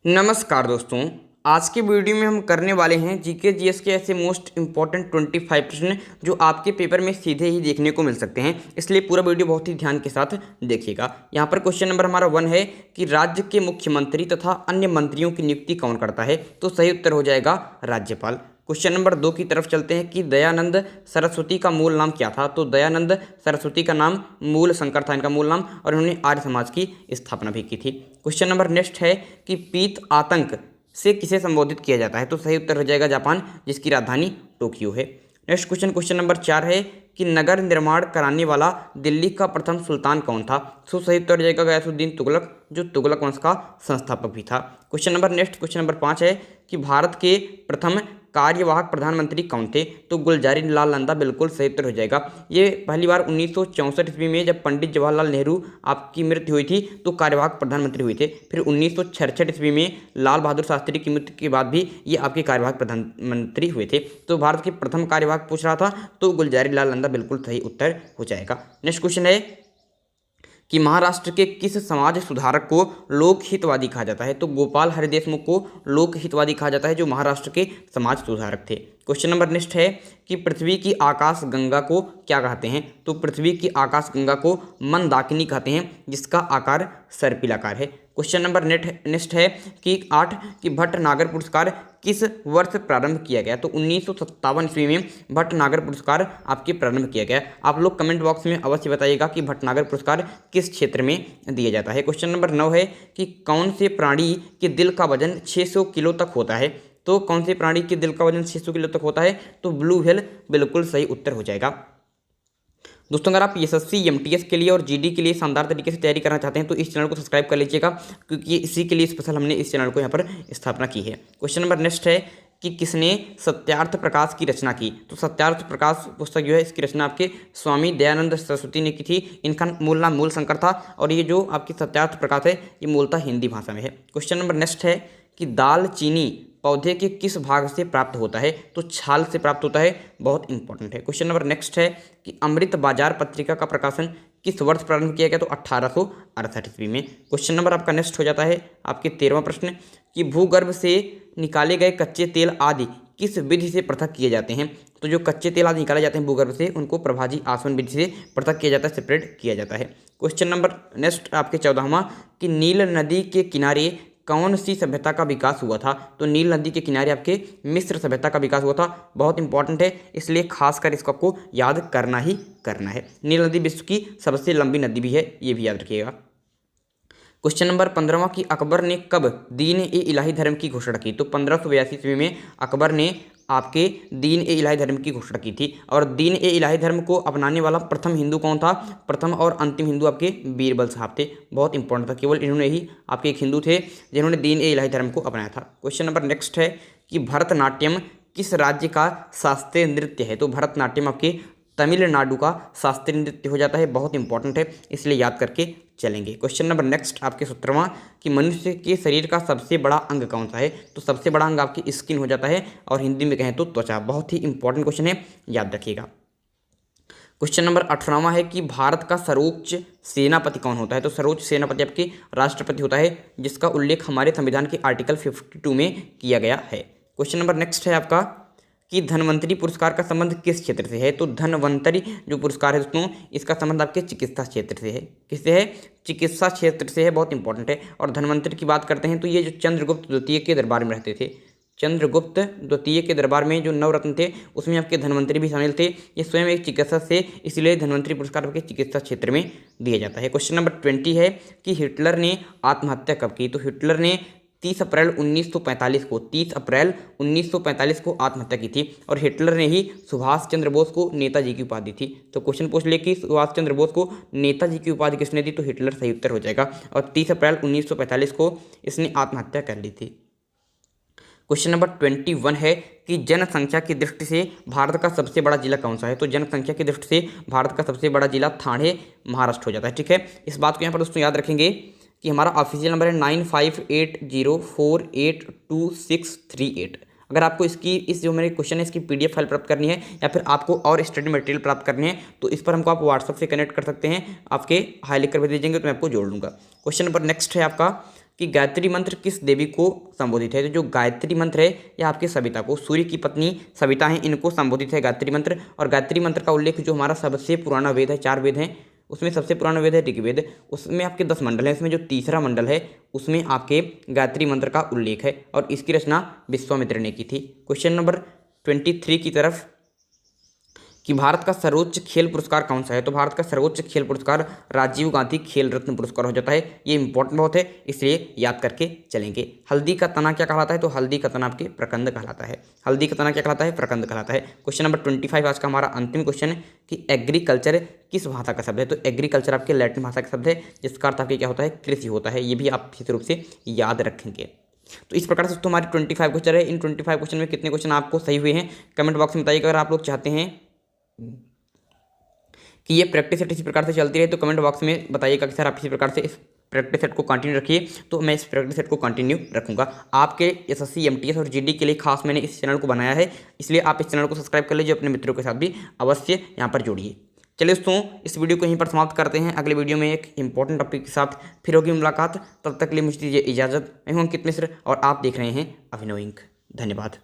नमस्कार दोस्तों। आज के वीडियो में हम करने वाले हैं जीके जीएस के ऐसे मोस्ट इंपॉर्टेंट 25 प्रश्न जो आपके पेपर में सीधे ही देखने को मिल सकते हैं, इसलिए पूरा वीडियो बहुत ही ध्यान के साथ देखिएगा। यहाँ पर क्वेश्चन नंबर हमारा 1 है कि राज्य के मुख्यमंत्री तथा अन्य मंत्रियों की नियुक्ति कौन करता है, तो सही उत्तर हो जाएगा राज्यपाल। क्वेश्चन नंबर 2 की तरफ चलते हैं कि दयानंद सरस्वती का मूल नाम क्या था, तो दयानंद सरस्वती का नाम मूल शंकर था इनका मूल नाम, और इन्होंने आर्य समाज की स्थापना भी की थी। क्वेश्चन नंबर नेक्स्ट है कि पीत आतंक से किसे संबोधित किया जाता है, तो सही उत्तर हो जाएगा जापान, जिसकी राजधानी टोक्यो है। नेक्स्ट क्वेश्चन नंबर 4 है कि नगर निर्माण कराने वाला दिल्ली का प्रथम सुल्तान कौन था, तो सही उत्तर हो जाएगा गयासुद्दीन तुगलक, जो तुगलक वंश का संस्थापक भी था। क्वेश्चन नंबर 5 है कि भारत के प्रथम कार्यवाहक प्रधानमंत्री कौन थे, तो गुलजारी लाल नंदा, बिल्कुल सही उत्तर हो जाएगा। ये पहली बार 1964 ईस्वी में जब पंडित जवाहरलाल नेहरू आपकी मृत्यु हुई थी तो कार्यवाहक प्रधानमंत्री हुए थे। फिर 1966 ईस्वी में लाल बहादुर शास्त्री की मृत्यु के बाद भी ये आपके कार्यवाहक प्रधानमंत्री हुए थे। तो भारत के प्रथम कार्यवाहक पूछ रहा था, तो गुलजारी लाल नंदा बिल्कुल सही उत्तर हो जाएगा। नेक्स्ट क्वेश्चन है कि महाराष्ट्र के किस समाज सुधारक को लोक हितवादी कहा जाता है, तो गोपाल हरि देशमुख को लोक हितवादी कहा जाता है, जो महाराष्ट्र के समाज सुधारक थे। क्वेश्चन नंबर नेक्स्ट है कि पृथ्वी की आकाश गंगा को क्या कहते हैं, तो पृथ्वी की आकाश गंगा को मंदाकिनी कहते हैं, जिसका आकार सर्पिलाकार है। क्वेश्चन नंबर नेक्स्ट है कि 8 कि भट्टनागर पुरस्कार किस वर्ष प्रारंभ किया गया, तो 1957 ईस्वी में भट्टनागर पुरस्कार आपके प्रारंभ किया गया। आप लोग कमेंट बॉक्स में अवश्य बताइएगा कि भट्टनागर पुरस्कार किस क्षेत्र में दिया जाता है। क्वेश्चन नंबर 9 है कि कौन से प्राणी के दिल का वजन 600 किलो तक होता है, तो कौन से प्राणी के दिल का वजन 600 किलो तक होता है, तो ब्लू व्हेल बिल्कुल सही उत्तर हो जाएगा। दोस्तों, अगर आप एसएससी एमटीएस के लिए और जीडी के लिए शानदार तरीके से तैयारी करना चाहते हैं तो इस चैनल को सब्सक्राइब कर लीजिएगा, क्योंकि इसी के लिए स्पेशल हमने इस चैनल को यहाँ पर स्थापना की है। क्वेश्चन नंबर नेक्स्ट है कि किसने सत्यार्थ प्रकाश की रचना की, तो सत्यार्थ प्रकाश पुस्तक जो है इसकी रचना आपके स्वामी दयानंद सरस्वती ने की थी। इनका मूल नाम मूल शंकर था, और ये जो आपकी सत्यार्थ प्रकाश है ये मूलतः हिंदी भाषा में है। क्वेश्चन नंबर नेक्स्ट है कि दालचीनी पौधे के किस भाग से प्राप्त होता है, तो छाल से प्राप्त होता है, बहुत इंपॉर्टेंट है। क्वेश्चन नंबर नेक्स्ट है कि अमृत बाजार पत्रिका का प्रकाशन किस वर्ष प्रारंभ किया गया, तो 1868 ईस्वी में। क्वेश्चन नंबर आपका नेक्स्ट हो जाता है आपके 13वां प्रश्न कि भूगर्भ से निकाले गए कच्चे तेल आदि किस विधि से पृथक किए जाते हैं, तो जो कच्चे तेल आदि निकाले जाते हैं भूगर्भ से उनको प्रभाजी आसवन विधि से पृथक किया जाता है, सेपरेट किया जाता है। क्वेश्चन नंबर नेक्स्ट आपके 14वां कि नील नदी के किनारे कौन सी सभ्यता का विकास हुआ था, तो नील नदी के किनारे आपके मिस्र सभ्यता का विकास हुआ था, बहुत इंपॉर्टेंट है, इसलिए खासकर इसको आपको याद करना ही करना है। नील नदी विश्व की सबसे लंबी नदी भी है, ये भी याद रखिएगा। क्वेश्चन नंबर 15वां कि अकबर ने कब दीन ए इलाही धर्म की घोषणा की, तो 1582 ईस्वी में अकबर ने आपके दीन ए इलाही धर्म की घोषणा की थी। और दीन ए इलाही धर्म को अपनाने वाला प्रथम हिंदू कौन था, प्रथम और अंतिम हिंदू आपके बीरबल साहब थे, बहुत इंपॉर्टेंट था, केवल इन्होंने ही आपके एक हिंदू थे जिन्होंने दीन ए इलाही धर्म को अपनाया था। क्वेश्चन नंबर नेक्स्ट है कि भरतनाट्यम किस राज्य का शास्त्रीय नृत्य है, तो भरतनाट्यम आपके तमिलनाडु का शास्त्रीय नृत्य हो जाता है, बहुत इंपॉर्टेंट है, इसलिए याद करके चलेंगे। क्वेश्चन नंबर नेक्स्ट आपके 17वां कि मनुष्य के शरीर का सबसे बड़ा अंग कौन सा है, तो सबसे बड़ा अंग आपकी स्किन हो जाता है, और हिंदी में कहें तो त्वचा, बहुत ही इंपॉर्टेंट क्वेश्चन है, याद रखिएगा। क्वेश्चन नंबर 18वां है कि भारत का सर्वोच्च सेनापति कौन होता है, तो सर्वोच्च सेनापति आपके राष्ट्रपति होता है, जिसका उल्लेख हमारे संविधान के आर्टिकल 52 में किया गया है। क्वेश्चन नंबर नेक्स्ट है आपका कि धन्वंतरी पुरस्कार का संबंध किस क्षेत्र से है, तो धन्वंतरी जो पुरस्कार है दोस्तों इसका संबंध आपके चिकित्सा क्षेत्र से है। किससे है, चिकित्सा क्षेत्र से है, बहुत इंपॉर्टेंट है। और धन्वंतरी की बात करते हैं तो ये जो चंद्रगुप्त द्वितीय के दरबार में रहते थे, चंद्रगुप्त द्वितीय के दरबार में जो नवरत्न थे उसमें आपके धन्वंतरी भी शामिल थे, ये स्वयं एक चिकित्सक से, इसलिए धन्वंतरी पुरस्कार आपके चिकित्सा क्षेत्र में दिया जाता है। क्वेश्चन नंबर 20 है कि हिटलर ने आत्महत्या कब की, तो हिटलर ने 30 अप्रैल 1945 को आत्महत्या की थी, और हिटलर ने ही सुभाष चंद्र बोस को नेताजी की उपाधि दी थी। तो क्वेश्चन पूछ ले कि सुभाष चंद्र बोस को नेताजी की उपाधि किसने दी, तो हिटलर सही उत्तर हो जाएगा, और 30 अप्रैल 1945 को इसने आत्महत्या कर ली थी। क्वेश्चन नंबर 21 है कि जनसंख्या की दृष्टि से भारत का सबसे बड़ा जिला कौन सा है, तो जनसंख्या की दृष्टि से भारत का सबसे बड़ा जिला ठाणे महाराष्ट्र हो जाता है। ठीक है, इस बात को यहाँ पर दोस्तों याद रखेंगे कि हमारा ऑफिशियल नंबर है 9580482638। अगर आपको इसकी इस जो मेरे क्वेश्चन है इसकी PDF फाइल प्राप्त करनी है, या फिर आपको और स्टडी मटेरियल प्राप्त करनी है, तो इस पर हमको आप व्हाट्सएप से कनेक्ट कर सकते हैं, आपके हाई लिख कर भेज दीजिएंगे तो मैं आपको जोड़ लूँगा। क्वेश्चन नंबर नेक्स्ट है आपका कि गायत्री मंत्र किस देवी को संबोधित है। तो जो गायत्री मंत्र है यह आपके सविता को, सूर्य की पत्नी सविता हैं, इनको संबोधित है गायत्री मंत्र। और गायत्री मंत्र का उल्लेख जो हमारा सबसे पुराना वेद है, 4 वेद हैं, उसमें सबसे पुराना वेद है ऋग्वेद, उसमें आपके 10 मंडल हैं, उसमें जो तीसरा मंडल है उसमें आपके गायत्री मंत्र का उल्लेख है और इसकी रचना विश्वामित्र ने की थी। क्वेश्चन नंबर 23 की तरफ कि भारत का सर्वोच्च खेल पुरस्कार कौन सा है। तो भारत का सर्वोच्च खेल पुरस्कार राजीव गांधी खेल रत्न पुरस्कार हो जाता है। ये इंपॉर्टेंट बहुत है, इसलिए याद करके चलेंगे। हल्दी का तना क्या कहलाता है। तो हल्दी का तना आपके प्रकंद कहलाता है। हल्दी का तना क्या कहलाता है, प्रकंद कहलाता है। क्वेश्चन नंबर 25 आज का हमारा अंतिम क्वेश्चन है कि एग्रीकल्चर किस भाषा का शब्द है। तो एग्रीकल्चर आपके लैटिन भाषा का शब्द है, जिसका अर्थ आपके क्या होता है, कृषि होता है। ये भी आप विशेष रूप से याद रखेंगे। तो इस प्रकार से दोस्तों हमारे 25 क्वेश्चन है। इन 25 क्वेश्चन में कितने क्वेश्चन आपको सही हुए हैं कमेंट बॉक्स में बताइएगा। अगर आप लोग चाहते हैं कि ये प्रैक्टिस सेट इसी प्रकार से चलती रहे तो कमेंट बॉक्स में बताइएगा कि सर आप इसी प्रकार से इस प्रैक्टिस सेट को कंटिन्यू रखिए। तो मैं इस प्रैक्टिस सेट को कंटिन्यू रखूंगा। आपके एसएससी एमटीएस और जीडी के लिए खास मैंने इस चैनल को बनाया है, इसलिए आप इस चैनल को सब्सक्राइब कर लीजिए, अपने मित्रों के साथ भी अवश्य यहाँ पर जोड़िए। चलिए दोस्तों इस वीडियो को यहीं पर समाप्त करते हैं। अगले वीडियो में एक इंपॉर्टेंट टॉपिक के साथ फिर होगी मुलाकात। तब तक के लिए मुझे दीजिए इजाज़त। मैं हूं अंकित मिश्र और आप देख रहे हैं अभिनव इंक। धन्यवाद।